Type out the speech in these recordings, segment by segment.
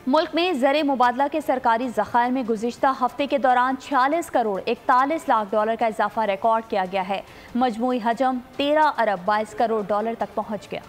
मुल्क में ज़र मुबादला के सरकारी ज़खायर में गुज़िश्ता हफ्ते के दौरान 46 करोड़ 41 लाख डॉलर का इजाफा रिकॉर्ड किया गया है। मजमूई हजम 13 अरब 22 करोड़ डॉलर तक पहुँच गया।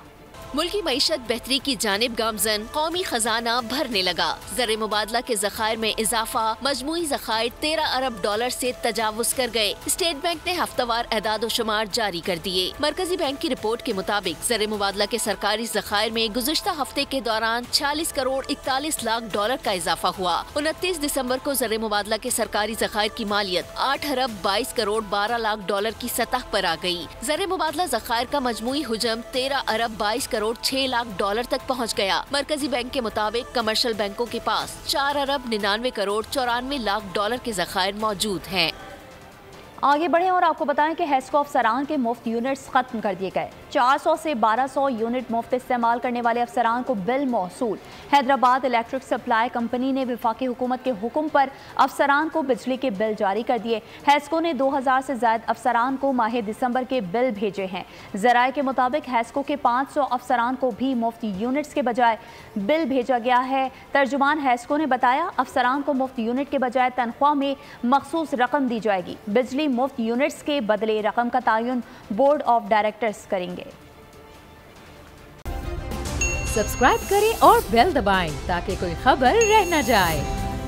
मुल्की मईशत बेहतरी की जानिब गामजन, कौमी खजाना भरने लगा। ज़र मुबादला के ज़खायर में इजाफा, मजमूई ज़खायर 13 अरब डॉलर से तजावुज कर गए। स्टेट बैंक ने हफ्तावार एदाद शुमार जारी कर दिए। मरकजी बैंक की रिपोर्ट के मुताबिक ज़र मुबादला के सरकारी ज़खायर में गुज़िश्ता हफ्ते के दौरान 46 करोड़ 41 लाख डॉलर का इजाफा हुआ। 29 दिसंबर को ज़र मुबादला के सरकारी ज़खायर की मालियत 8 अरब 22 करोड़ 12 लाख डॉलर की सतह पर आ गई। ज़र मुबादला ज़खायर का मजमूई हुजम 13 अरब 22 करोड़ 6 लाख डॉलर तक पहुंच गया। मरकजी बैंक के मुताबिक कमर्शियल बैंकों के पास 4 अरब 99 करोड़ 94 लाख डॉलर के ज़खायर मौजूद हैं। आगे बढ़े और आपको बताएं कि हेस्को अफसरान के मुफ्त यूनिट्स खत्म कर दिए गए। 400 से 1200 यूनिट मुफ्त इस्तेमाल करने वाले अफसरान को बिल मौसूल। हैदराबाद इलेक्ट्रिक सप्लाई कंपनी ने वफाकी हुकूमत के हुक्म पर अफसरान को बिजली के बिल जारी कर दिए। हेस्को ने 2000 से ज्यादा अफसरान को माह दिसंबर के बिल भेजे हैं। जराये के मुताबिक हेस्को के 500 अफसरान को भी मुफ्त यूनिट्स के बजाय बिल भेजा गया है। तर्जुमान हेस्को ने बताया, अफसरान को मुफ्त यूनिट के बजाय तनख्वाह में मखसूस रकम दी जाएगी। बिजली मुफ्त यूनिट्स के बदले रकम का तयन बोर्ड ऑफ डायरेक्टर्स करेंगे। सब्सक्राइब करें और बेल दबाएं ताकि कोई खबर रह न जाए।